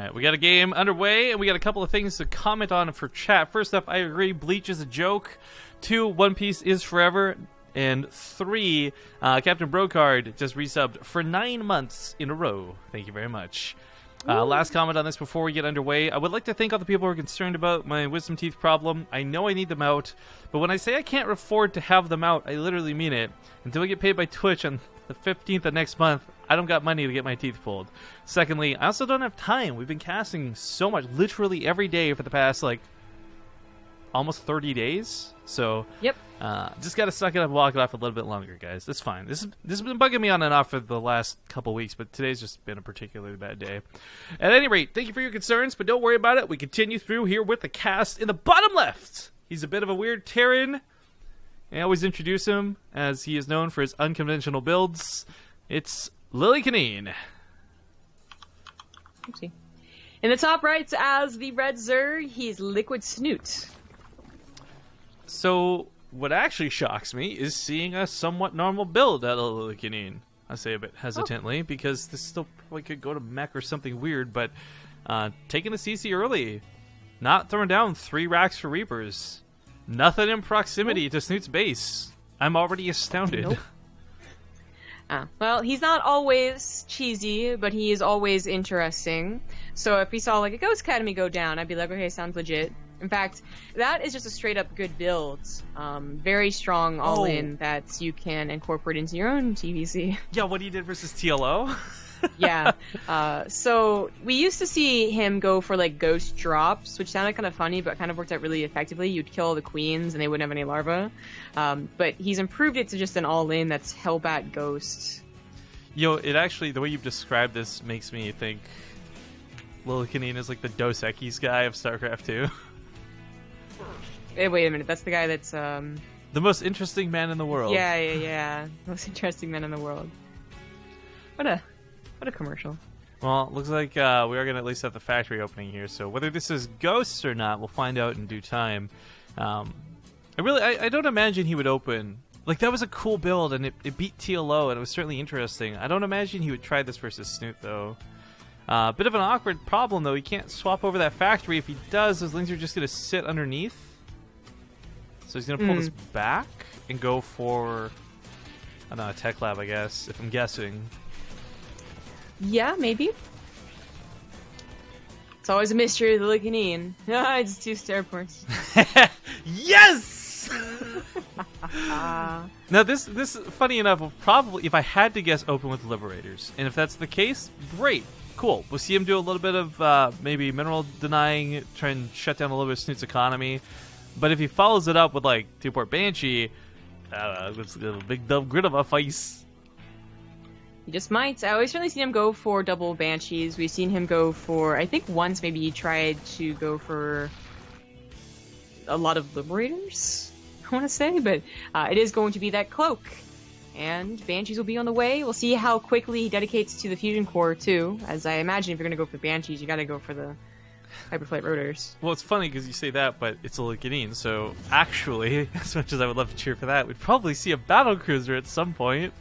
Alright, we got a game underway, and we got a couple of things to comment on for chat. First up, I agree, Bleach is a joke. 2, One Piece is forever. And 3, Captain Brocard just resubbed for 9 months in a row. Thank you very much. Last comment on this before we get underway. I would like to thank all the people who are concerned about my wisdom teeth problem. I know I need them out, but when I say I can't afford to have them out, I literally mean it. Until we get paid by Twitch on the 15th of next month, I don't got money to get my teeth pulled. Secondly, I also don't have time. We've been casting so much, literally every day for the past, like, almost 30 days. So, yep. Just got to suck it up and walk it off a little bit longer, guys. That's fine. This has been bugging me on and off for the last couple weeks, but today's just been a particularly bad day. At any rate, thank you for your concerns, but don't worry about it. We continue through here with the cast in the bottom left. He's a bit of a weird Terran. I always introduce him as he is known for his unconventional builds. It's Lillekanin. Oopsie. In the top right, as the red Zer, he's Liquid Snute. So, what actually shocks me is seeing a somewhat normal build out of Lillekanin. I say a bit hesitantly, because this still probably could go to mech or something weird, but taking the CC early, not throwing down 3 racks for Reapers, nothing in proximity to Snoot's base. I'm already astounded. Nope. Well, he's not always cheesy, but he is always interesting. So if we saw like a Ghost Academy go down, I'd be like, okay, sounds legit. In fact, that is just a straight up good build. Very strong all-in that you can incorporate into your own TVC. Yeah, what he did versus TLO? Yeah. So we used to see him go for like ghost drops, which sounded kind of funny, but kind of worked out really effectively. You'd kill the queens and they wouldn't have any larvae. But he's improved it to just an all-in that's Hellbat Ghost. Yo, it actually, the way you've described this makes me think Lillekanin is like the Dos Equis guy of StarCraft 2. Hey, wait a minute, that's the guy that's the most interesting man in the world. Yeah. Most interesting man in the world. What a commercial. Well, looks like we are going to at least have the factory opening here, so whether this is ghosts or not, we'll find out in due time. I don't imagine he would open. Like, that was a cool build, and it beat TLO, and it was certainly interesting. I don't imagine he would try this versus Snute, though. Bit of an awkward problem, though. He can't swap over that factory. If he does, those lings are just going to sit underneath. So he's going to pull this back and go for, I don't know, a tech lab, I guess, if I'm guessing. Yeah, maybe. It's always a mystery, the Lillekanin. It's 2 starports. Yes! Now, this, funny enough, will probably, if I had to guess, open with Liberators. And if that's the case, great. Cool. We'll see him do a little bit of maybe mineral denying, try and shut down a little bit of Snoot's economy. But if he follows it up with, like, 2-port Banshee, it's a big dumb grid of a face. He just might. I always certainly seen him go for double Banshees. We've seen him go for, I think once maybe he tried to go for a lot of Liberators, I want to say. But it is going to be that cloak. And Banshees will be on the way. We'll see how quickly he dedicates to the Fusion Core, too. As I imagine if you're going to go for Banshees, you got to go for the Hyperflight Rotors. Well, it's funny because you say that, but it's a Lillekanin, so actually, as much as I would love to cheer for that, we'd probably see a battlecruiser at some point.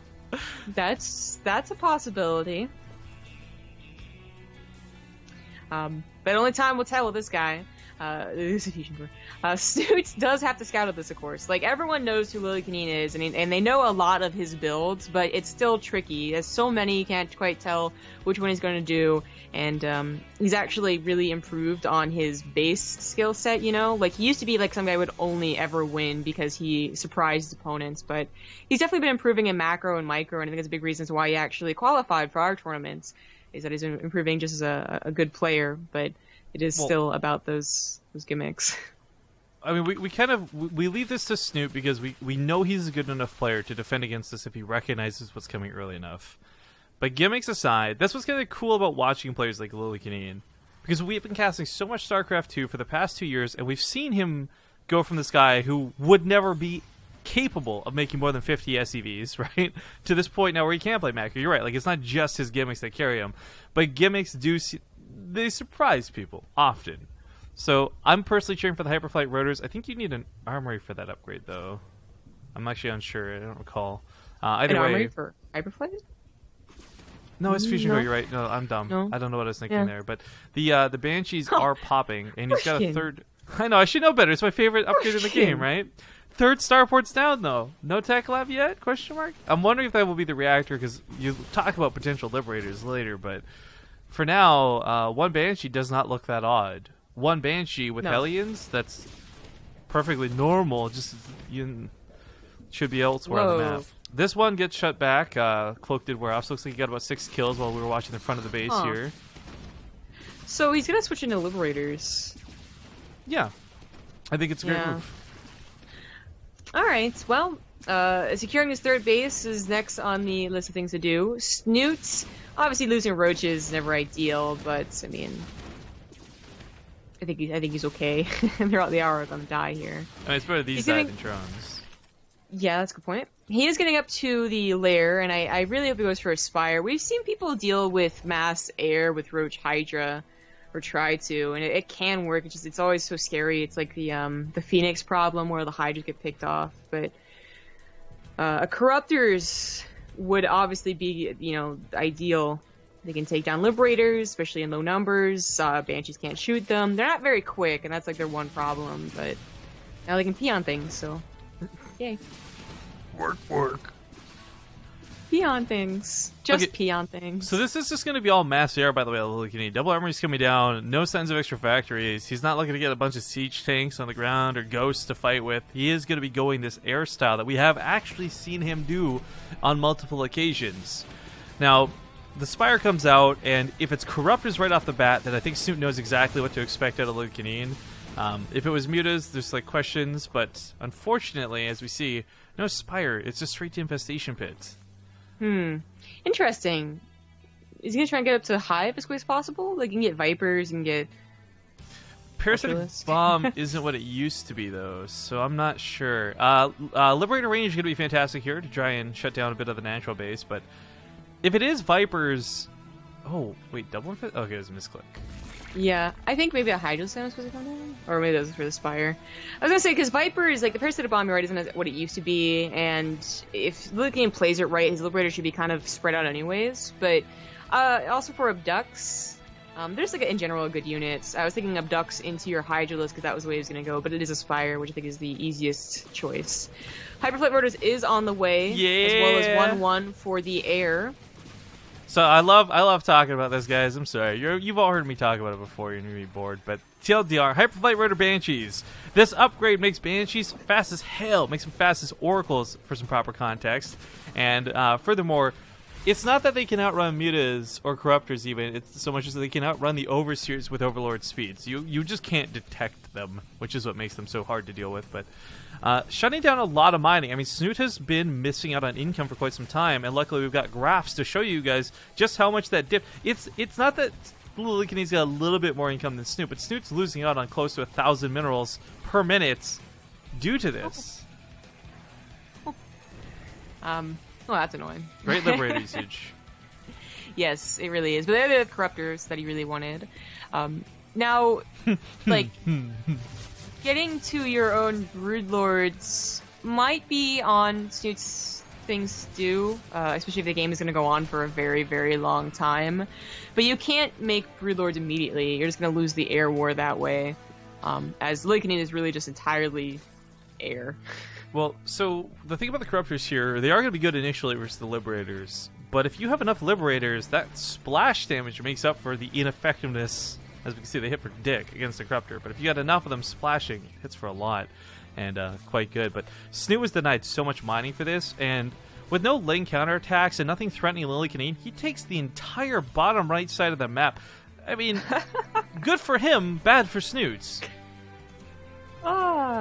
That's a possibility. But only time will tell with this guy. Snute does have to scout this, of course. Like, everyone knows who Lillekanin is, and they know a lot of his builds, but it's still tricky. There's so many, you can't quite tell which one he's going to do. And he's actually really improved on his base skill set, you know? Like, he used to be like some guy would only ever win because he surprised opponents, but he's definitely been improving in macro and micro, and I think it's a big reason as why he actually qualified for our tournaments, is that he's improving just as a good player, but it is still about those gimmicks. I mean, we leave this to Snute because we know he's a good enough player to defend against us if he recognizes what's coming early enough. But gimmicks aside, that's what's kind of cool about watching players like Lillekanin, because we've been casting so much StarCraft 2 for the past 2 years, and we've seen him go from this guy who would never be capable of making more than 50 SCVs, right, to this point now where he can play macro. You're right, like, it's not just his gimmicks that carry him, but gimmicks they surprise people often. So I'm personally cheering for the Hyperflight Rotors. I think you need an armory for that upgrade, though. I'm actually unsure. I don't recall. Either an way, armory for Hyperflight? No, it's Fusion No. Core. You're right. No, I'm dumb. No? I don't know what I was thinking Yeah. there. But the Banshees are popping, and he's got a Christian. third. I know. I should know better. It's my favorite upgrade in the game, Christian. right? Third starport's down though. No tech lab yet? Question mark. I'm wondering if that will be the reactor because you talk about potential liberators later. But for now, one Banshee does not look that odd. One Banshee with No. Hellions, that's perfectly normal. Just you should be elsewhere on the Whoa. map. This one gets shut back. Cloak did wear off. So looks like he got about 6 kills while we were watching the front of the base Huh. here. So he's gonna switch into Liberators. Yeah, I think it's a great Yeah. move. All right. Well, securing his third base is next on the list of things to do. Snute, obviously losing Roaches is never ideal, but I mean, I think he's okay. They are gonna die here. I mean, it's better these He's die getting- than drones. Yeah, that's a good point. He is getting up to the lair, and I really hope he goes for a Spire. We've seen people deal with mass air with Roach Hydra, or try to, and it can work. It's always so scary. It's like the Phoenix problem where the Hydras get picked off. But a Corruptors would obviously be, ideal. They can take down Liberators, especially in low numbers. Banshees can't shoot them. They're not very quick, and that's like their one problem. But now they can pee on things, so yay. Work. Pee on things. Just Okay, pee on things. So this is just going to be all mass air, by the way, Lillekanin. Double Armory's coming down. No signs of extra factories. He's not looking to get a bunch of siege tanks on the ground or ghosts to fight with. He is going to be going this air style that we have actually seen him do on multiple occasions. Now, the Spire comes out, and if it's Corruptors right off the bat, then I think Snute knows exactly what to expect out of Lillekanin. If it was Mutas, there's like questions, but unfortunately, as we see, no Spire. It's just straight to Infestation Pit. Interesting. Is he gonna try and get up to Hive as quick as possible? Like, you can get Vipers and get... Parasitic Populist. Bomb isn't what it used to be, though, so I'm not sure. Liberator Range is going to be fantastic here to try and shut down a bit of the natural base, but if it is Vipers... Oh, wait, double infest? Okay, it was a misclick. Yeah, I think maybe a Hydra Slam was supposed to come down? Or maybe that was for the Spire. I was gonna say, because Vipers, like, the Parasitic Bomb, you're right, isn't what it used to be, and if Lillekanin plays it right, his Liberator should be kind of spread out anyways, but also for Abducts, there's, like, in general, good units. I was thinking Abducts into your Hydra list, because that was the way it was gonna go, but it is a Spire, which I think is the easiest choice. Hyperflight Motors is on the way, as well as 1-1 for the air. So I love talking about this, guys. I'm sorry. You've all heard me talk about it before. You're going to be bored. But TLDR, Hyperflight Rotor Banshees. This upgrade makes Banshees fast as hell. Makes them fast as Oracles for some proper context. And furthermore, it's not that they can outrun Mutas or Corruptors even. It's so much as that they can outrun the Overseers with Overlord speeds. You just can't detect them, which is what makes them so hard to deal with. But shutting down a lot of mining. I mean, Snute has been missing out on income for quite some time, and luckily we've got graphs to show you guys just how much that dip. It's not that Lillekanin's got a little bit more income than Snute, but Snute's losing out on close to 1,000 minerals per minute due to this. Well, that's annoying. Great Liberator usage. Yes, it really is. But they're the Corruptors that he really wanted. Now, like, getting to your brood Broodlords might be on Snute's things to do, especially if the game is going to go on for a very, very long time. But you can't make Broodlords immediately. You're just going to lose the air war that way. As Lillekanin is really just entirely air. Well, so the thing about the Corruptors here, they are going to be good initially versus the Liberators. But if you have enough Liberators, that splash damage makes up for the ineffectiveness. As we can see, they hit for dick against the Corruptor. But if you got enough of them splashing, it hits for a lot. And quite good. But Snute was denied so much mining for this. And with no lane counterattacks and nothing threatening Lillekanin, he takes the entire bottom right side of the map. I mean, good for him, bad for Snutes.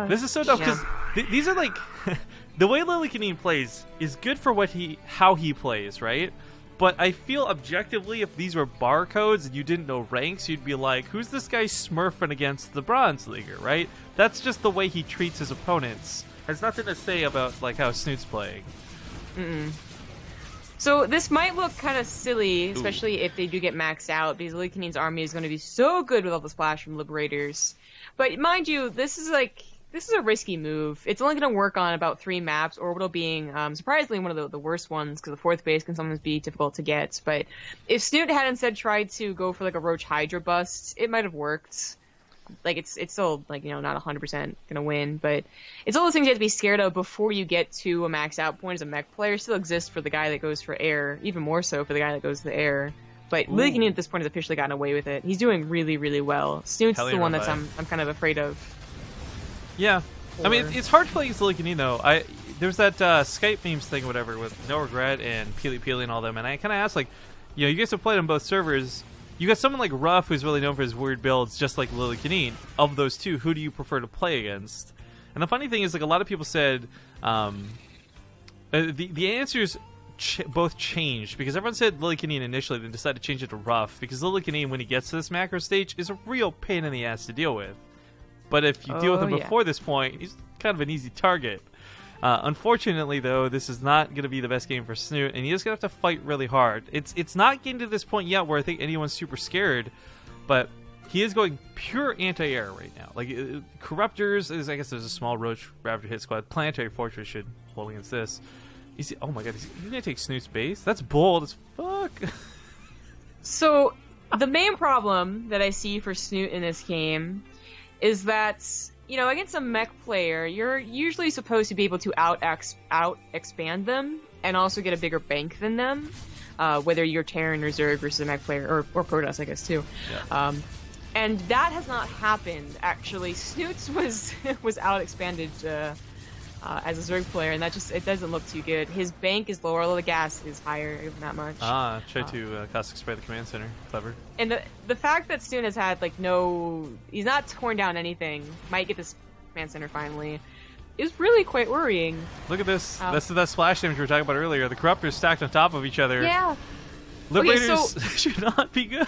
This is so dumb because these are like the way Lillekanin plays is good for how he plays, right? But I feel objectively, if these were barcodes and you didn't know ranks, you'd be like, "Who's this guy smurfing against the Bronze Leaguer?" Right? That's just the way he treats his opponents. Has nothing to say about like how Snute's playing. So this might look kind of silly, especially if they do get maxed out, because Lillekanin's army is going to be so good with all the splash from Liberators. But mind you, this is like this is a risky move. It's only going to work on about 3 maps, Orbital being surprisingly one of the worst ones, because the 4th base can sometimes be difficult to get. But if Snute had instead tried to go for like a Roach Hydra bust, it might have worked. Like, it's still, like, you know, not 100% going to win, but it's all those things you have to be scared of before you get to a max out point as a mech player. Still exists for the guy that goes for air, even more so for the guy that goes to the air. But Lillekanin at this point has officially gotten away with it. He's doing really, really well. Snute's the one that I'm kind of afraid of. Yeah. I mean, it's hard to play against Lillekanin, though. There's that Skype memes thing or whatever with No Regret and Peely Peely and all them, and I kind of asked, like, you know, you guys have played on both servers. You got someone like Ruff, who's really known for his weird builds, just like Lillekanin. Of those two, who do you prefer to play against? And the funny thing is, like, a lot of people said the answers both changed, because everyone said Lillekanin initially, then decided to change it to Ruff, because Lillekanin, when he gets to this macro stage, is a real pain in the ass to deal with. But if you deal with him before this point, he's kind of an easy target. Unfortunately, though, this is not going to be the best game for Snute, and he is going to have to fight really hard. It's not getting to this point yet where I think anyone's super scared, but he is going pure anti-air right now. Like, Corruptors is, I guess there's a small Roach Ravager hit squad. Planetary Fortress should hold against this. Oh my god, he's going to take Snute's base? That's bold as fuck. So, the main problem that I see for Snute in this game is that, you know, against a mech player, you're usually supposed to be able to out expand them and also get a bigger bank than them, whether you're Terran or Zerg versus a mech player, or Protoss, I guess, too. Yeah. And that has not happened, actually. Snute's was out expanded as a Zerg player, and it doesn't look too good. His bank is lower, although the gas is higher, even that much. Try to caustic spray the command center. Clever. And the fact that Snute has had, like, he's not torn down anything, might get this command center finally, is really quite worrying. Look at this. That's that splash damage we were talking about earlier. The Corruptors stacked on top of each other. Yeah. Liberators should not be good.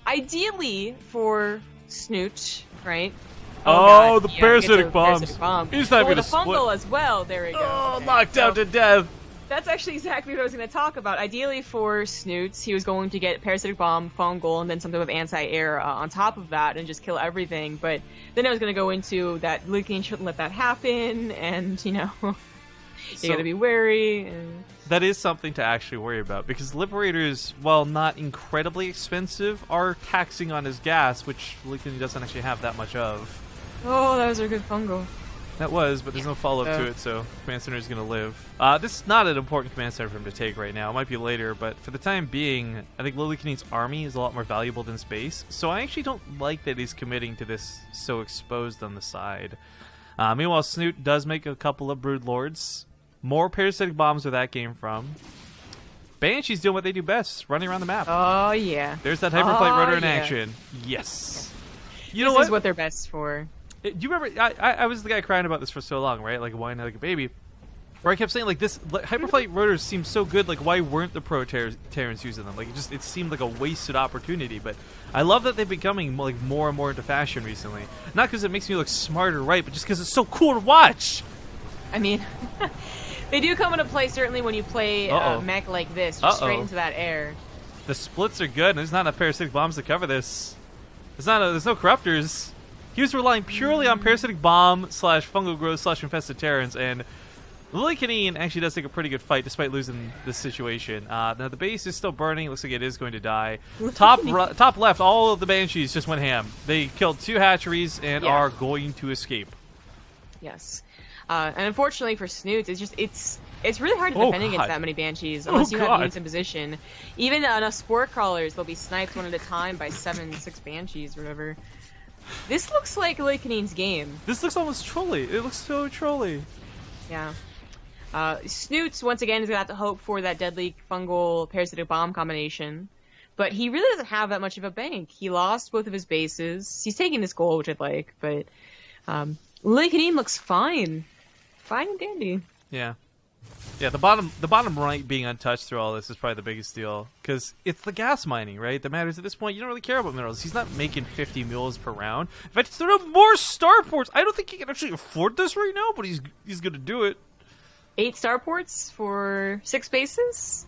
Ideally for Snute, right? Oh, God, the parasitic bombs. He's not going to split. The fungal as well. There we go. Oh, knocked out to death. That's actually exactly what I was going to talk about. Ideally for Snutes, he was going to get parasitic bomb, fungal, and then something with anti-air on top of that, and just kill everything. But then I was going to go into that Lillekanin shouldn't let that happen, and, you know, you got to be wary. And that is something to actually worry about, because Liberators, while not incredibly expensive, are taxing on his gas, which Lillekanin doesn't actually have that much of. Oh, that was a good fungal. That was, but there's no follow-up to it, so Command Center is going to live. This is not an important Command Center for him to take right now. It might be later, but for the time being, I think Lillekanin's army is a lot more valuable than space, so I actually don't like that he's committing to this so exposed on the side. Meanwhile, Snute does make a couple of Brood Lords. More parasitic bombs where that came from. Banshee's doing what they do best, running around the map. Oh, yeah. There's that Hyperflight Rotor in action. Yes. You know what? This is what they're best for. Do you remember, I was the guy crying about this for so long, right? Like, whining like a baby. Where I kept saying, like, this Hyperflight Rotors seem so good, like, why weren't the Pro Terrans using them? Like, it seemed like a wasted opportunity, but I love that they're becoming, like, more and more into fashion recently. Not because it makes me look smarter, right, but just because it's so cool to watch! I mean, they do come into play, certainly, when you play mech like this, just straight into that air. The splits are good, and there's not enough parasitic bombs to cover this. There's no Corruptors. He was relying purely on parasitic bomb / fungal growth / infested Terrans, and Lillekanin actually does take a pretty good fight despite losing this situation. Now the base is still burning. It looks like it is going to die. Top left, all of the Banshees just went ham. They killed 2 hatcheries and are going to escape. Yes. And unfortunately for Snute, it's really hard to defend against that many Banshees unless you have units in position. Even enough Spore Crawlers, they'll be sniped one at a time by 6 Banshees or whatever. This looks like Lillekanin's game. This looks almost trolly. It looks so trolly. Yeah. Snutes, once again, is going to have to hope for that deadly fungal parasitic bomb combination. But he really doesn't have that much of a bank. He lost both of his bases. He's taking this goal, which I'd like, but Lillekanin looks fine. Fine and dandy. Yeah. Yeah, the bottom right being untouched through all this is probably the biggest deal, because it's the gas mining, right, that matters at this point. You don't really care about minerals. He's not making 50 mules per round. In fact, there are more starports. I don't think he can actually afford this right now, but he's going to do it. 8 starports for 6 bases?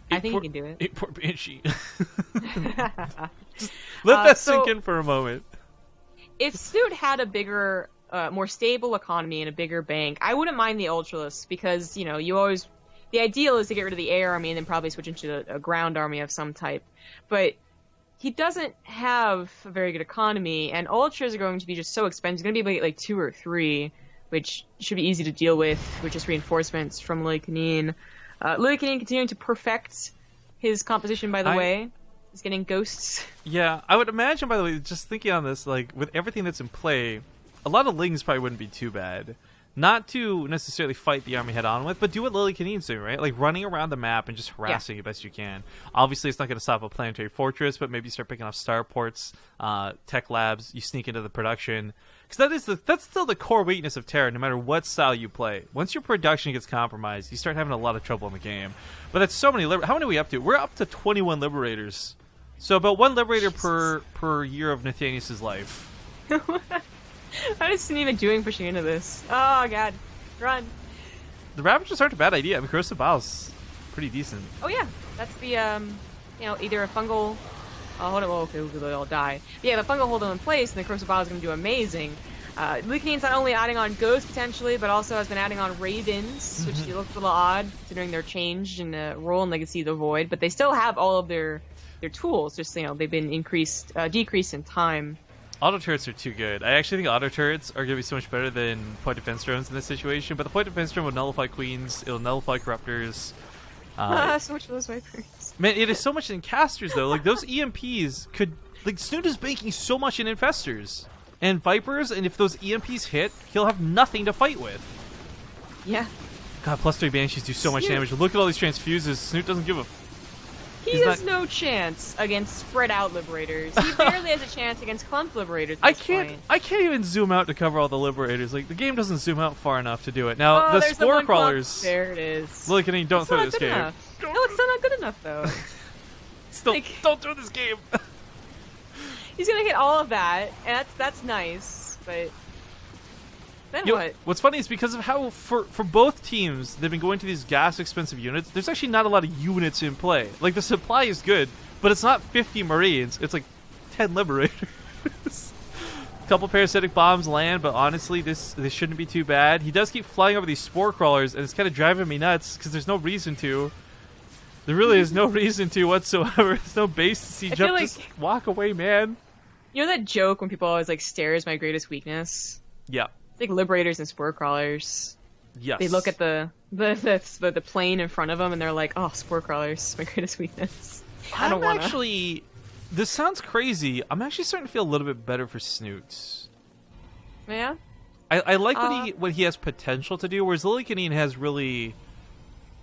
I think he can do it. 8 port Banshee. Just let that sink in for a moment. If Snute had a bigger more stable economy and a bigger bank, I wouldn't mind the Ultralisk because, you know, you always... The ideal is to get rid of the air army and then probably switch into a ground army of some type. But he doesn't have a very good economy, and Ultras are going to be just so expensive. It's going to be like 2 or 3, which should be easy to deal with just reinforcements from Lillekanin. Lillekanin continuing to perfect his composition, by the way. He's getting ghosts. Yeah, I would imagine, by the way, just thinking on this, like, with everything that's in play, a lot of Lings probably wouldn't be too bad. Not to necessarily fight the army head-on with, but do what Lillekanin's doing, right? Like, running around the map and just harassing it best you can. Obviously, it's not going to stop a planetary fortress, but maybe start picking off starports, tech labs, you sneak into the production. Because that's still the core weakness of Terra, no matter what style you play. Once your production gets compromised, you start having a lot of trouble in the game. But that's so many... How many are we up to? We're up to 21 Liberators. So about 1 Liberator per year of Nathanius' life. What is Snute doing pushing into this? Oh god, run! The Ravagers aren't a bad idea. I mean, Corsair Gear's pretty decent. Oh yeah, that's the you know, either a fungal. Oh, hold on, okay, they all die. But yeah, the fungal hold them in place, and the Corsair Gear is going to do amazing. Lillekanin's not only adding on ghosts potentially, but also has been adding on ravens, which look a little odd considering their change in role in Legacy of the Void. But they still have all of their tools. Just, you know, they've been decreased in time. Auto turrets are too good. I actually think auto turrets are going to be so much better than point defense drones in this situation. But the point defense drone will nullify queens, it'll nullify corruptors. So much for those vipers. Man, it is so much in casters though. Like those EMPs could, like Snute is banking so much in infestors and vipers, and if those EMPs hit, he'll have nothing to fight with. Yeah. God, +3 banshees do so much damage. Look at all these transfuses. Snute doesn't give a. He has no chance against spread out liberators. He barely has a chance against clump liberators. At this point. I can't even zoom out to cover all the liberators. Like the game doesn't zoom out far enough to do it. Now the spore crawlers. There it is. Lillekanin, don't throw this game. No, it's still not good enough though. Still, don't throw this game. He's gonna hit all of that, and that's nice, but. Then what? What's funny is because of how, for both teams, they've been going to these gas-expensive units, there's actually not a lot of units in play. Like, the supply is good, but it's not 50 Marines, it's like 10 Liberators. A couple parasitic bombs land, but honestly, this shouldn't be too bad. He does keep flying over these spore crawlers, and it's kind of driving me nuts, because there's no reason to. There really is no reason to whatsoever. There's no base to see jump, like, just walk away, man. You know that joke when people always, like, stare is my greatest weakness? Yeah. Like liberators and spore crawlers. Yes. They look at the plane in front of them and they're like, "Oh, spore crawlers, my greatest weakness." I don't want to. Actually, this sounds crazy. I'm actually starting to feel a little bit better for Snute. Yeah. I like what he has potential to do, whereas Lillekanin has really.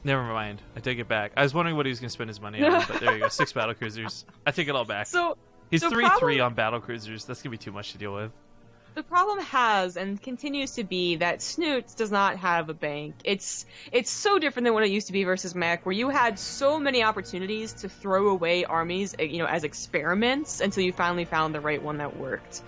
Never mind. I take it back. I was wondering what he was going to spend his money on, but there you go. 6 battlecruisers. I take it all back. He's 3-3 on battlecruisers. That's going to be too much to deal with. The problem has and continues to be that Snute does not have a bank. It's so different than what it used to be versus Mech, where you had so many opportunities to throw away armies, you know, as experiments until you finally found the right one that worked.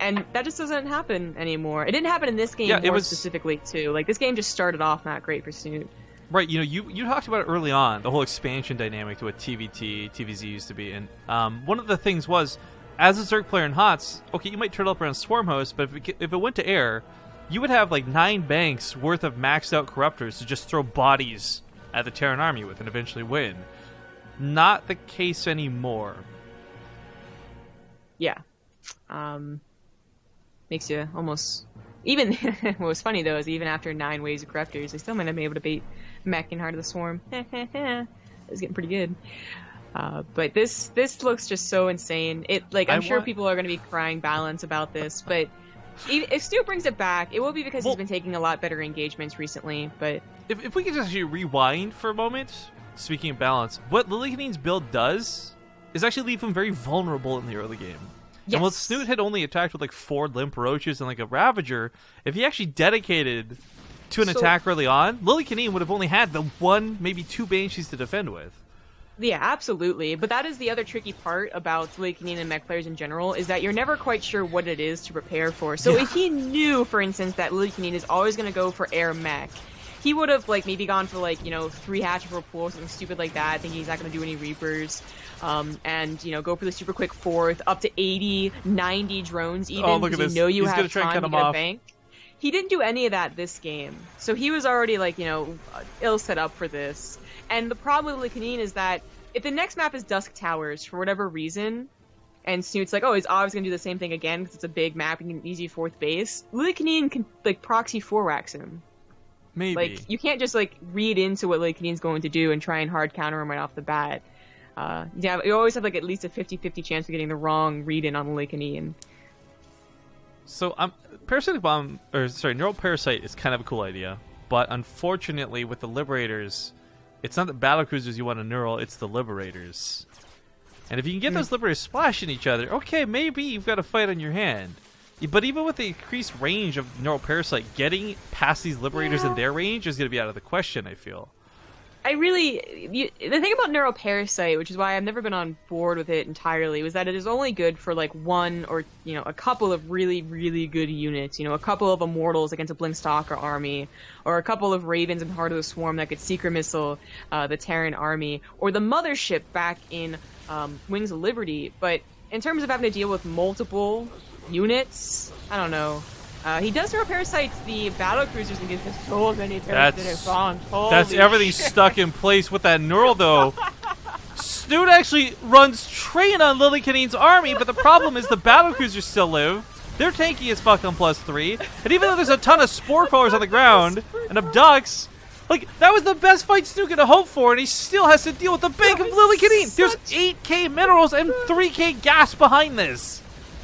And that just doesn't happen anymore. It didn't happen in this game specifically too. Like this game just started off not great for Snute. Right, you know, you talked about it early on, the whole expansion dynamic to what TvT, TVZ used to be, and one of the things was, as a Zerg player in HOTS, okay, you might turtle up around Swarm Host, but if it went to air, you would have like 9 banks worth of maxed out corruptors to just throw bodies at the Terran army with and eventually win. Not the case anymore. Yeah. Makes you almost... Even what was funny though is even after 9 waves of corruptors, they still might not be able to beat Mech in Heart of the Swarm. It was getting pretty good. But this looks just so insane. I'm sure people are going to be crying balance about this, but if Stu brings it back, it will be because he's been taking a lot better engagements recently. But if we could just actually rewind for a moment, speaking of balance, what Lillekanin's build does is actually leave him very vulnerable in the early game. Yes. And while Snute had only attacked with like 4 Limp Roaches and like a Ravager, if he actually dedicated to an attack early on, Lillekanin would have only had the 1, maybe 2 Banshees to defend with. Yeah, absolutely. But that is the other tricky part about Lillekanin and Mech players in general, is that you're never quite sure what it is to prepare for. So if he knew, for instance, that Lillekanin is always going to go for air Mech, he would have like maybe gone for like, you know, 3 hatchet for a pool, something stupid like that, thinking he's not going to do any Reapers, and, you know, go for the super quick 4th, up to 80, 90 drones even, Oh, look at this. you know you He's have gonna try and time cut to him get a off. bank. He didn't do any of that this game, so he was already like, you know, ill set up for this. And the problem with Lillekanin is that if the next map is Dusk Towers for whatever reason, and Snoot's like, oh, he's always gonna do the same thing again because it's a big map and an easy 4th base, Lillekanin can like proxy 4-wax him. Maybe. Like, you can't just like read into what Lillekanin's going to do and try and hard counter him right off the bat. Yeah, you always have like at least a 50-50 chance of getting the wrong read in on Lillekanin. So Parasitic Bomb, or sorry, Neural Parasite is kind of a cool idea, but unfortunately with the Liberators, it's not the battlecruisers you want to neural, it's the Liberators. And if you can get those Liberators splashing each other, okay, maybe you've got a fight on your hand. But even with the increased range of Neural Parasite, getting past these Liberators in their range is going to be out of the question, I feel. The thing about Neural Parasite, which is why I've never been on board with it entirely, was that it is only good for like one or, you know, a couple of really, really good units. You know, a couple of Immortals against a Blinkstalker army, or a couple of Ravens in Heart of the Swarm that could Secret Missile the Terran army, or the Mothership back in Wings of Liberty. But in terms of having to deal with multiple units, I don't know. He does Neural Parasite the battle cruisers and gives us so many parasitic bombs. That's everything stuck in place with that neural, though. Snute actually runs train on Lillekanin's army, but the problem is the battle cruisers still live. They're tanky as fuck on +3, and even though there's a ton of spore crawlers on the ground and abducts, like that was the best fight Snute could hope for, and he still has to deal with the bank of Lillekanin. There's 8k minerals and 3k gas behind this.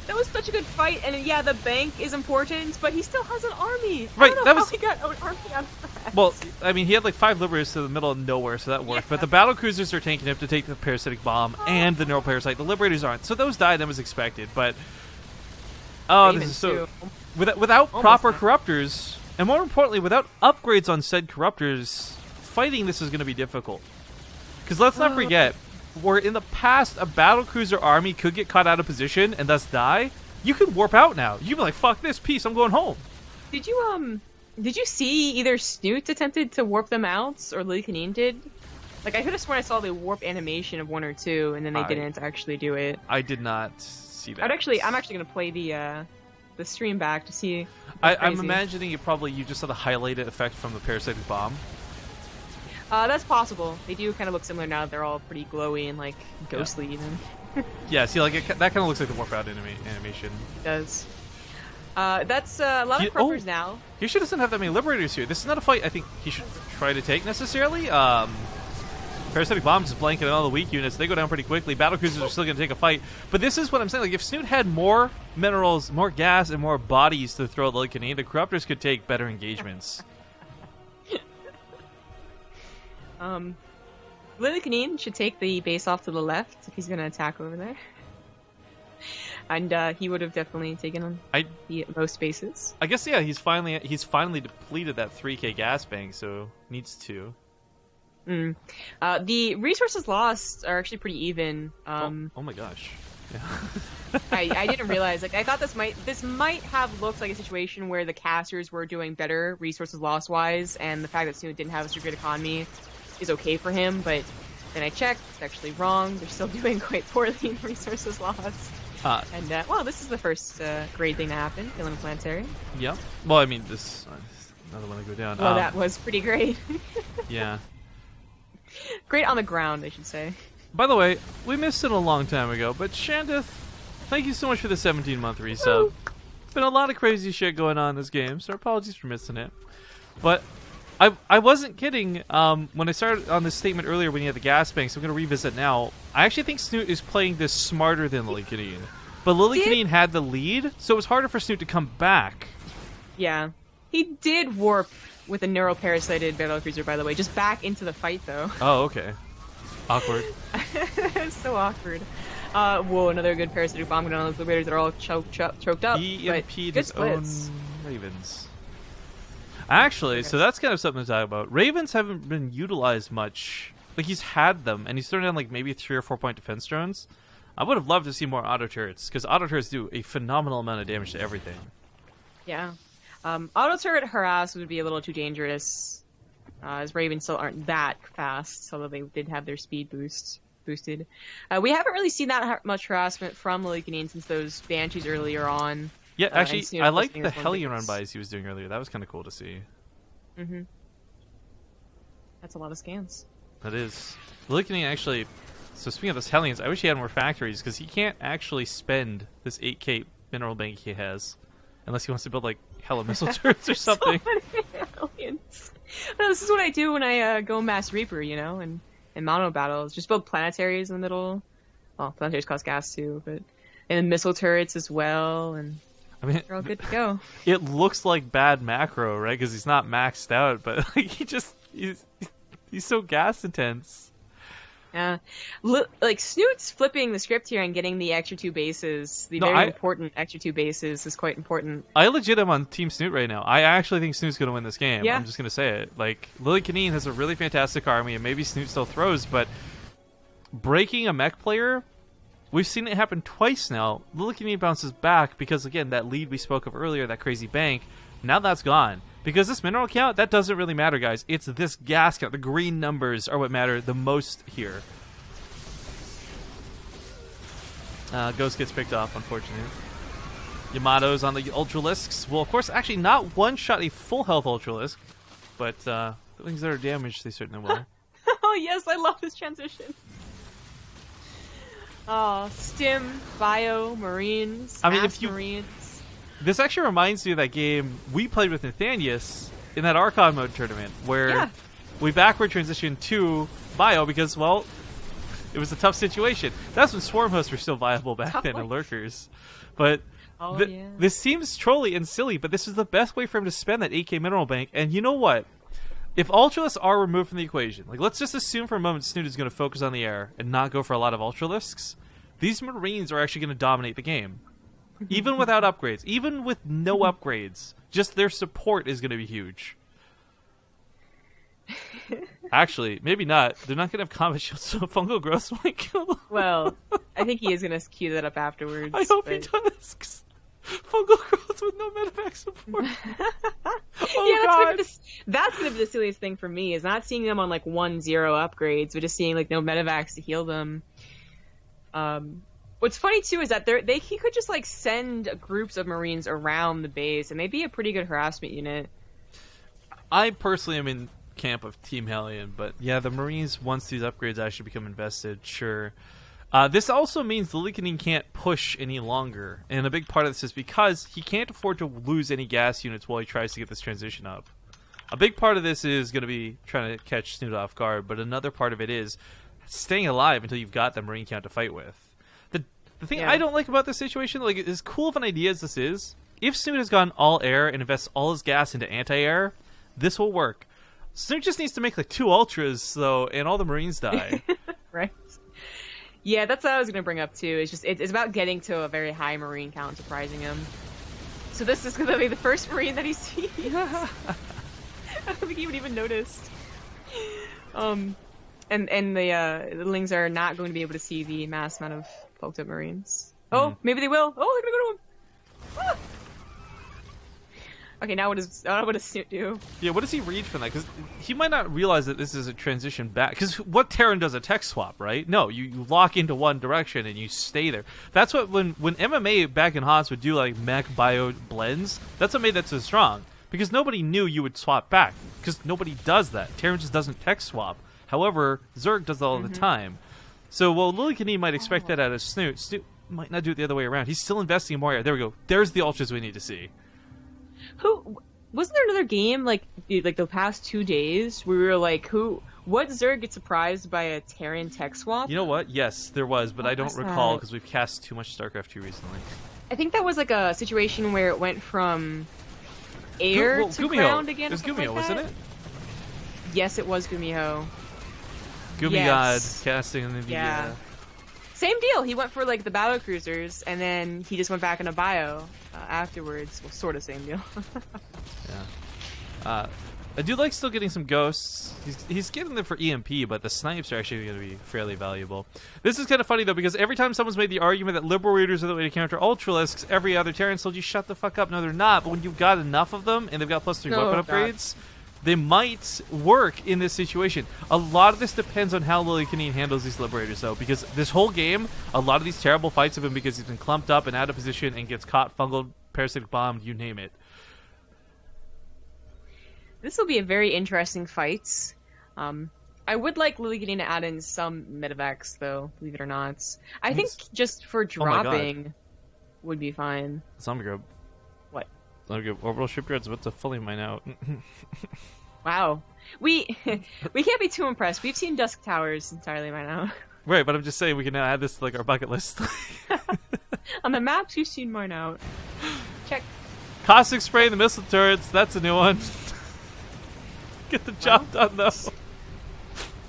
That was such a good fight, and yeah, the bank is important, but he still has an army. Right, I don't know that how was... he got an army out of that. Well, I mean, he had like 5 Liberators to the middle of nowhere, so that worked. But the battle cruisers are tanking him to take the Parasitic Bomb and the Neural Parasite. The Liberators aren't, so those died as expected. But this is so without proper corruptors, and more importantly, without upgrades on said corruptors, fighting this is going to be difficult. Because let's not forget, where in the past a battlecruiser army could get caught out of position and thus die, you could warp out now. You'd be like, fuck this piece, I'm going home. Did you see either Snute attempted to warp them out or Lillekanin did? Like, I could have sworn I saw the warp animation of 1 or 2, and then they didn't actually do it. I did not see that. I'm actually gonna play the stream back to see. I'm imagining you just saw the highlighted effect from the Parasitic Bomb. That's possible. They do kind of look similar now. They're all pretty glowy and like ghostly even. Yeah, see, like that kind of looks like the warp out animation. It does. That's a lot of corruptors now. He should doesn't have that many Liberators here. This is not a fight I think he should try to take necessarily. Parasitic Bombs is blanking on all the weak units. They go down pretty quickly. Battlecruisers are still going to take a fight. But this is what I'm saying. Like, if Snute had more minerals, more gas, and more bodies to throw at Lillekanin, the corruptors could take better engagements. Lillekanin should take the base off to the left if he's going to attack over there. And he would have definitely taken on most bases. I guess, yeah, he's finally depleted that 3k gas bank, so needs to. The resources lost are actually pretty even. Oh my gosh. Yeah. I didn't realize. Like, I thought this might have looked like a situation where the casters were doing better resources loss wise, and the fact that Snute didn't have a super good economy is okay for him. But then I checked; it's actually wrong. They're still doing quite poorly in resources lost. Well, this is the first great thing to happen. Killing a planetary. Yeah. Well, I mean, this another one to go down. Well, that was pretty great. Yeah. Great on the ground, I should say. By the way, we missed it a long time ago, but Shandith, thank you so much for the 17-month resub. Been a lot of crazy shit going on in this game, so apologies for missing it. But I wasn't kidding when I started on this statement earlier when you had the gas bank, so I'm going to revisit now. I actually think Snute is playing this smarter than Lillekanin. But Lillekanin had the lead, so it was harder for Snute to come back. Yeah. He did warp with a neuroparasited battlecruiser, by the way, just back into the fight, though. Oh, okay. Awkward. It's so awkward. Whoa, another good parasitic bomb going on. Those liberators are all choked up. He EMP'd his own Ravens. Actually, so that's kind of something to talk about. Ravens haven't been utilized much. Like, he's had them, and he's thrown down, like, maybe 3 or 4 point defense drones. I would have loved to see more auto turrets, because auto turrets do a phenomenal amount of damage to everything. Yeah. Auto turret harass would be a little too dangerous. as Ravens still aren't that fast, although they did have their speed boosted. We haven't really seen that much harassment from Lillekanin since those Banshees earlier on. Yeah, actually, Snute I liked posting the his own Hellion videos. run-bys he was doing earlier. That was kind of cool to see. Mm-hmm. That's a lot of scans. That is. Lillekanin actually... So speaking of those Hellions, I wish he had more factories, because he can't actually spend this 8k mineral bank he has. Unless he wants to build, like, hella missile turrets or something. So many Hellions. No, this is what I do when I go Mass Reaper, you know, and mono battles. Just build planetaries in the middle. Well, planetaries cost gas too, but... And then missile turrets as well, and... I mean, they're all good to go. It looks like bad macro, right? Because he's not maxed out, but like, he's so gas intense. Yeah, like Snoot's flipping the script here and getting the extra 2 bases, very important extra 2 bases is quite important. I legit am on Team Snute right now. I actually think Snoot's going to win this game. Yeah. I'm just going to say it. Like, Lillekanin has a really fantastic army, and maybe Snute still throws, but breaking a mech player, we've seen it happen twice now. Lillekanin bounces back because, again, that lead we spoke of earlier, that crazy bank, now that's gone. Because this mineral count, that doesn't really matter, guys. It's this gas count. The green numbers are what matter the most here. Ghost gets picked off, unfortunately. Yamato's on the Ultralisks. Well, of course, actually not one-shot a full health Ultralisk, but the things that are damaged, they certainly will. Oh, yes, I love this transition. Oh, Stim, Bio, Marines, I mean, Mass Marines. This actually reminds me of that game we played with Nathanius in that Archon mode tournament, where we backward transitioned to Bio because, well, it was a tough situation. That's when Swarm Hosts were still viable back then, and Lurkers. But this seems trolly and silly, but this is the best way for him to spend that 8k mineral bank. And you know what? If Ultralisks are removed from the equation, like, let's just assume for a moment Snute is going to focus on the air and not go for a lot of Ultralisks, these Marines are actually going to dominate the game. Even without upgrades, even with no upgrades, just their support is going to be huge. Actually, maybe not. They're not going to have combat shields, so fungal growth might kill them. Well, I think he is going to cue that up afterwards. I hope he does. 'Cause fungal growth with no medevac support. That's going to be the silliest thing for me, is not seeing them on like 1-0 upgrades, but just seeing like no medevacs to heal them. What's funny too is that he could just like send groups of Marines around the base, and they'd be a pretty good harassment unit. I personally am in camp of Team Hellion, but yeah, the Marines, once these upgrades actually become invested, sure. This also means Lillekanin can't push any longer, and a big part of this is because he can't afford to lose any gas units while he tries to get this transition up. A big part of this is going to be trying to catch Snute off guard, but another part of it is staying alive until you've got that Marine count to fight with. The thing I don't like about this situation, like, as cool of an idea as this is, if Snute has gone all air and invests all his gas into anti-air, this will work. Snute just needs to make like 2 Ultras, though, and all the Marines die. Right. Yeah, that's what I was going to bring up, too. It's about getting to a very high Marine count, surprising him. So this is going to be the first Marine that he sees. I don't think he would even notice. And the Lings are not going to be able to see the mass amount of bulked up Marines. Oh, maybe they will. Oh, they're going to go to him. Ah! Okay, now what does Snute do? Yeah, what does he read from that? Because he might not realize that this is a transition back. Because what Terran does a tech swap, right? No, you lock into one direction and you stay there. That's what when MMA back in HOTS would do like mech bio blends. That's what made that so strong. Because nobody knew you would swap back. Because nobody does that. Terran just doesn't tech swap. However, Zerg does that all the time. So while Lillekanin might expect that out of Snute might not do it the other way around. He's still investing in more air. There we go. There's the ultras we need to see. Wasn't there another game like the past 2 days where we were like, what Zerg gets surprised by a Terran tech swap? You know what? Yes, there was, but I don't recall because we've cast too much StarCraft 2 recently. I think that was like a situation where it went from air to Gumiho. ground again. It was Gumiho, wasn't it? Yes, it was Gumiho. Gumigod casting in the Same deal. He went for like the battle cruisers, and then he just went back into bio afterwards. Well, sort of same deal. Yeah. I do like still getting some ghosts. He's getting them for EMP, but the snipes are actually going to be fairly valuable. This is kind of funny though, because every time someone's made the argument that liberal readers are the way to counter Ultralisks, every other Terran told you shut the fuck up. No, they're not. But when you've got enough of them and they've got +3 weapon upgrades, they might work in this situation. A lot of this depends on how Lillekanin handles these Liberators, though, because this whole game, a lot of these terrible fights have been because he's been clumped up and out of position and gets caught, fungal, parasitic bombed, you name it. This will be a very interesting fight. I would like Lillekanin to add in some medevacs, though, believe it or not. I think just for dropping would be fine. Zombie grub. What? Zombie grub. Orbital shipyard's about to fully mine out. Wow. We can't be too impressed. We've seen Dusk Towers entirely by now. Right, but I'm just saying we can now add this to like our bucket list. On the maps, we've seen mine out. Check. Caustic spray in the missile turrets. That's a new one. Get the job done, though.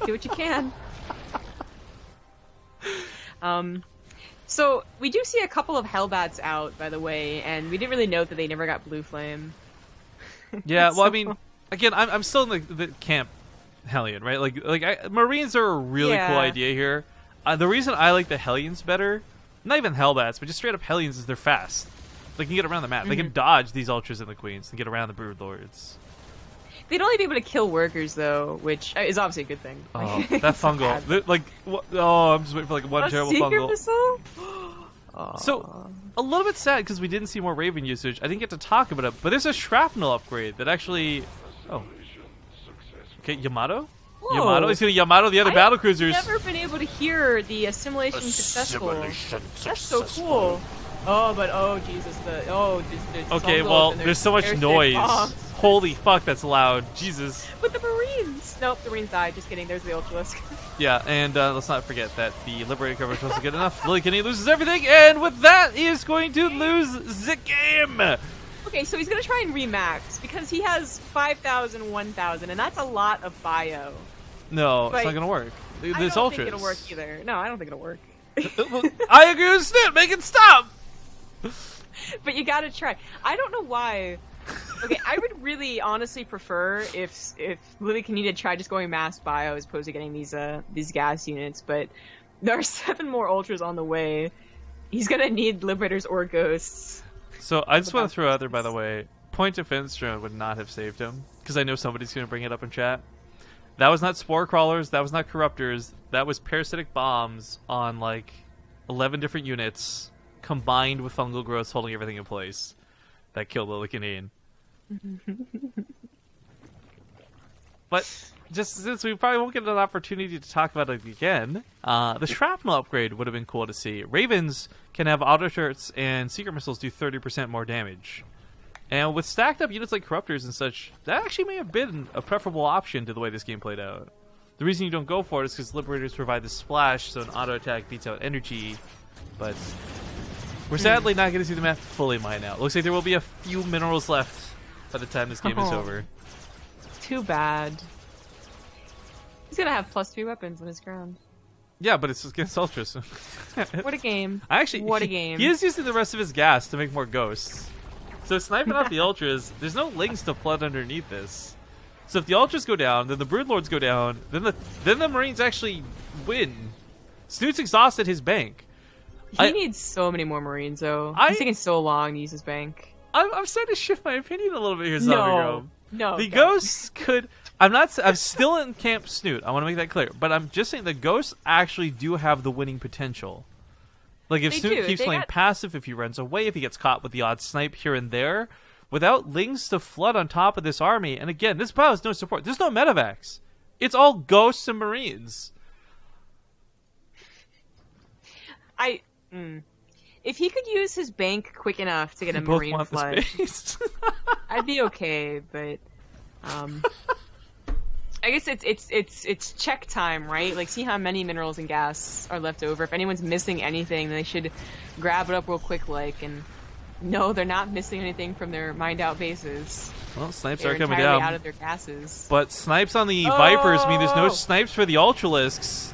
Do what you can. So we do see a couple of Hellbats out, by the way, and we didn't really note that they never got Blue Flame. Yeah, well, I mean, again, I'm still in the camp Hellion, right? Marines are a really cool idea here. The reason I like the Hellions better, not even Hellbats, but just straight up Hellions, is they're fast. They can get around the map. They can dodge these Ultras and the Queens and get around the Brood Lords. They'd only be able to kill workers, though, which is obviously a good thing. Oh, that fungal. I'm just waiting for one terrible fungal. Missile? So, a little bit sad because we didn't see more Raven usage. I didn't get to talk about it, but there's a shrapnel upgrade that actually... Oh. Okay, Yamato? Whoa. Yamato? He's going to Yamato the other battlecruisers. I've never been able to hear the assimilation successful. That's so cool. Oh, Jesus. Okay, well, there's so much noise. Holy fuck, that's loud. Jesus. With the Marines! Nope, the Marines died. Just kidding. There's the Ultralisk. Yeah, and let's not forget that the Liberated coverage wasn't good enough. Lillekanin loses everything, and with that, he is going to lose the game! Okay, so he's going to try and remax, because he has 5,000, 1,000, and that's a lot of bio. No, it's not going to work. I don't think it'll work either. No, I don't think it'll work. I agree with Snute! Make it stop! But you gotta try. I don't know why... Okay, I would really honestly prefer if Lillekanin had tried just going mass bio as opposed to getting these gas units, but there are 7 more Ultras on the way. He's gonna need Liberators or Ghosts. So I just want to throw out there, by the way, Point Defense Drone would not have saved him, because I know somebody's going to bring it up in chat. That was not Spore Crawlers, that was not Corruptors, that was Parasitic Bombs on 11 different units, combined with Fungal Growths holding everything in place. That killed Lillekanin. But just since we probably won't get an opportunity to talk about it again, the Shrapnel upgrade would have been cool to see. Ravens can have auto turrets and Secret Missiles do 30% more damage. And with stacked up units like Corruptors and such, that actually may have been a preferable option to the way this game played out. The reason you don't go for it is because Liberators provide the splash, so an auto attack beats out energy. But we're sadly not going to see the map fully mine out. Looks like there will be a few minerals left by the time this game is over. Too bad. He's gonna have +3 weapons on his ground. Yeah, but it's against Ultras. What a game. What a game. He is using the rest of his gas to make more ghosts. So sniping off the Ultras, there's no links to flood underneath this. So if the Ultras go down, then the Broodlords go down, then the Marines actually win. Snute's exhausted his bank. He needs so many more Marines, though. It's taking so long to use his bank. I'm starting to shift my opinion a little bit here, Zombie. No. The ghosts could... I'm still in Camp Snute. I want to make that clear. But I'm just saying the ghosts actually do have the winning potential. Like, if Snute keeps playing passive, if he runs away, if he gets caught with the odd snipe here and there, without links to flood on top of this army, and again, this battle has no support. There's no medevacs. It's all ghosts and Marines. If he could use his bank quick enough to get a Marine flood, I'd be okay, but I guess it's check time, right? Like, see how many minerals and gas are left over. If anyone's missing anything, they should grab it up real quick, and no, they're not missing anything from their mined out bases. Well, snipes They're are coming entirely down. out of their gases. But snipes on the Vipers mean there's no snipes for the Ultralisks.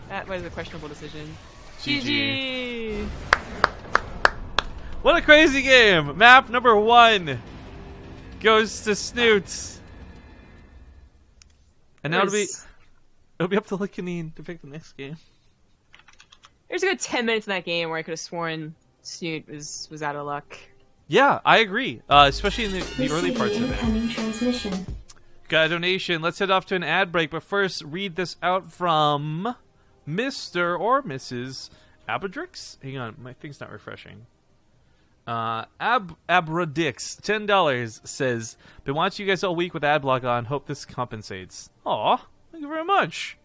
That was a questionable decision. GG. What a crazy game! Map number 1 goes to Snute. And now it'll be up to Lillekanin to pick the next game. There's a good 10 minutes in that game where I could have sworn Snute was out of luck. Yeah, I agree. Especially in the early parts of it. Incoming transmission. Got a donation. Let's head off to an ad break, but first read this out from Mr. or Mrs. Abadrix. Hang on, my thing's not refreshing. Abradix, $10, says, been watching you guys all week with Adblock on. Hope this compensates. Aw, thank you very much.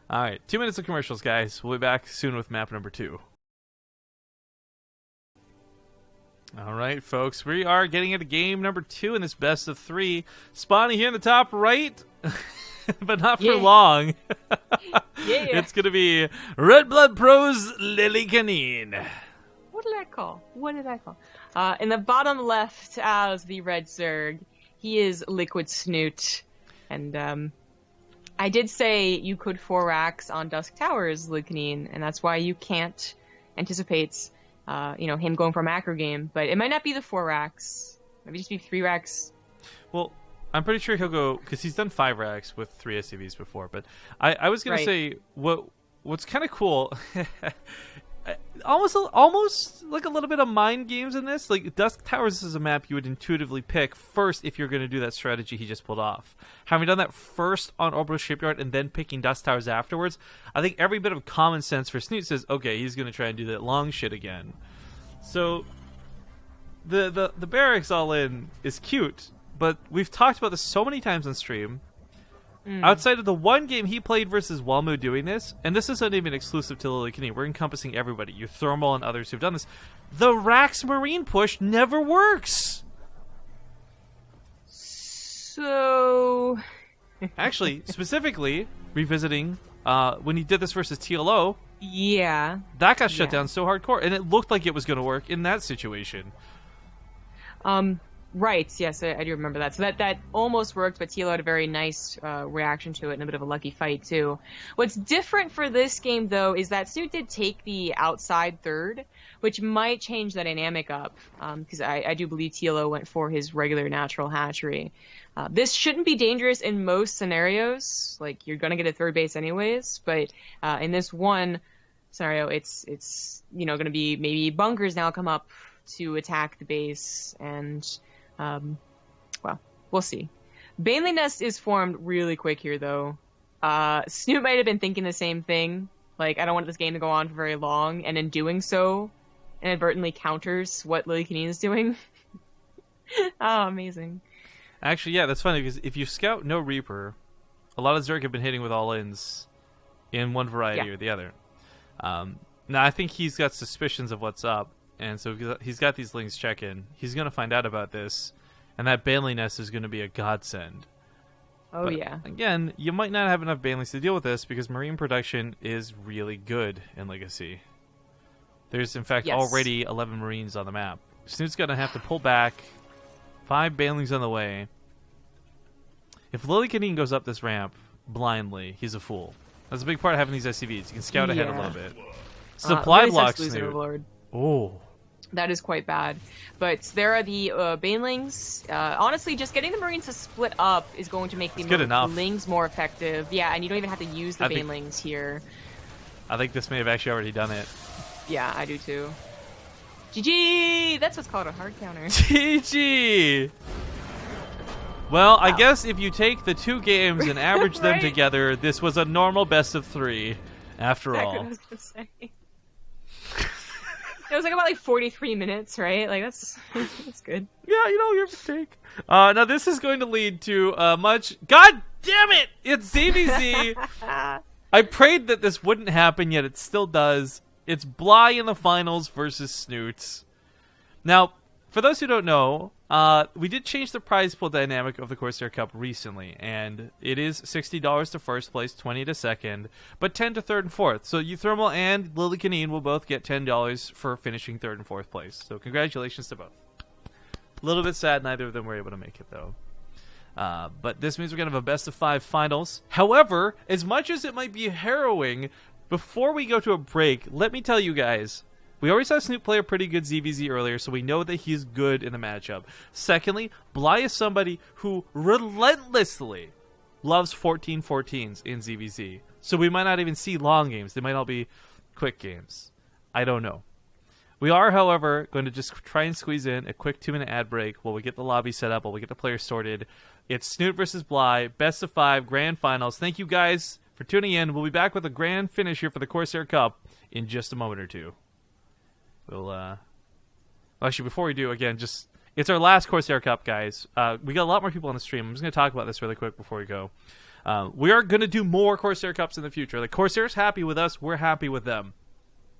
All right, 2 minutes of commercials, guys. We'll be back soon with map number 2. All right, folks, we are getting into game number 2 in this best of 3. Spawning here in the top right, but not for long. It's going to be Red Blood Pro's Lillekanin. What did I call? In the bottom left as the red Zerg, he is Liquid Snute. And I did say you could 4-racks on Dusk Towers, Lillekanin, and that's why you can't anticipate him going for a macro game. But it might not be the 4-racks. Maybe just be 3-racks. Well, I'm pretty sure he'll go, because he's done 5-racks with 3 SCVs before. But I was going to say, what's kind of cool... Almost like a little bit of mind games in this. Like, Dusk Towers is a map you would intuitively pick first if you're going to do that strategy he just pulled off. Having done that first on Orbital Shipyard and then picking Dusk Towers afterwards, I think every bit of common sense for Snute says, okay, he's going to try and do that long shit again. So, the barracks all in is cute, but we've talked about this so many times on stream. Outside of the one game he played versus Walmu doing this, and this isn't even exclusive to Lillekanin, we're encompassing everybody, you Thermal and others who've done this, the Rax Marine push never works! So... Actually, specifically, revisiting, when he did this versus TLO, yeah, that got shut down so hardcore, and it looked like it was going to work in that situation. Right, yes, I do remember that. So that almost worked, but TLO had a very nice reaction to it and a bit of a lucky fight, too. What's different for this game, though, is that Snute did take the outside third, which might change the dynamic up, because I do believe TLO went for his regular natural hatchery. This shouldn't be dangerous in most scenarios. Like, you're going to get a third base anyways, but in this one scenario, it's going to be maybe bunkers now come up to attack the base, and... well, we'll see. Baneling Nest is formed really quick here, though. Snute might have been thinking the same thing. Like, I don't want this game to go on for very long, and in doing so, inadvertently counters what Lillekanin is doing. Oh, amazing. Actually, yeah, that's funny, because if you scout no Reaper, a lot of Zerg have been hitting with all-ins in one variety or the other. Now, I think he's got suspicions of what's up. And so he's got these links check-in. He's going to find out about this, and that Baneling Nest is going to be a godsend. Oh, yeah. Again, you might not have enough Banelings to deal with this because Marine production is really good in Legacy. There's, in fact, already 11 Marines on the map. Snoot's going to have to pull back. 5 Banelings on the way. If Lillekanin goes up this ramp blindly, he's a fool. That's a big part of having these SCVs. You can scout ahead a little bit. Supply blocks Snute. Oh. That is quite bad. But there are the Banelings. Honestly, just getting the Marines to split up is going to make the Lings more effective. Yeah, and you don't even have to use the Banelings here. I think this may have actually already done it. Yeah, I do too. GG! That's what's called a hard counter. GG! Well, I guess if you take the 2 games and average them together, this was a normal best of 3, after all. What I was gonna say. It was like about 43 minutes, right? Like, that's good. Yeah, your mistake. Now this is going to lead to much... God damn it! It's ZvZ! I prayed that this wouldn't happen, yet it still does. It's Bly in the finals versus Snute. Now, for those who don't know, we did change the prize pool dynamic of the Corsair Cup recently, and it is $60 to first place, $20 to second, but $10 to third and fourth. So you Thermal and Lillekanin will both get $10 for finishing third and fourth place. So congratulations to both. A little bit sad neither of them were able to make it, though. But this means we're going to have a best of 5 finals. However, as much as it might be harrowing, before we go to a break, let me tell you guys, we already saw Snute play a pretty good ZvZ earlier, so we know that he's good in the matchup. Secondly, Bly is somebody who relentlessly loves 14-14s in ZvZ. So we might not even see long games. They might all be quick games. I don't know. We are, however, going to just try and squeeze in a quick 2-minute ad break while we get the lobby set up, while we get the players sorted. It's Snute versus Bly, best of 5 grand finals. Thank you guys for tuning in. We'll be back with a grand finish here for the Corsair Cup in just a moment or two. We'll actually, before we do, again, just it's our last Corsair Cup, guys. We got a lot more people on the stream. I'm just going to talk about this really quick before we go. We are going to do more Corsair Cups in the future. Like, Corsair's happy with us. We're happy with them.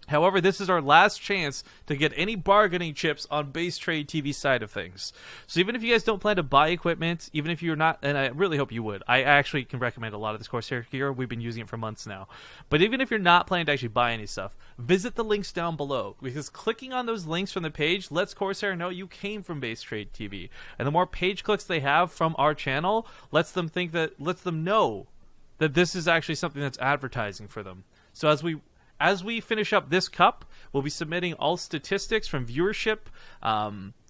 However, this is our last chance to get any bargaining chips on BaseTradeTV side of things. So even if you guys don't plan to buy equipment, even if you're not, and I really hope you would, I actually can recommend a lot of this Corsair gear. We've been using it for months now. But even if you're not planning to actually buy any stuff, visit the links down below, because clicking on those links from the page lets Corsair know you came from BaseTradeTV. And the more page clicks they have from our channel, lets them know that this is actually something that's advertising for them. So as we finish up this cup, we'll be submitting all statistics from viewership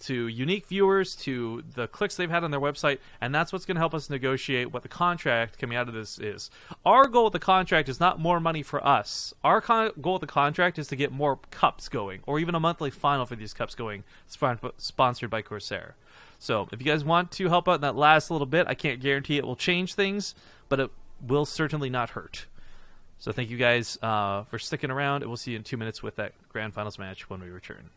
to unique viewers to the clicks they've had on their website, and that's what's going to help us negotiate what the contract coming out of this is. Our goal with the contract is not more money for us. Our goal with the contract is to get more cups going, or even a monthly final for these cups going, sponsored by Corsair. So if you guys want to help out in that last little bit, I can't guarantee it will change things, but it will certainly not hurt. So thank you guys for sticking around, and we'll see you in 2 minutes with that grand finals match when we return.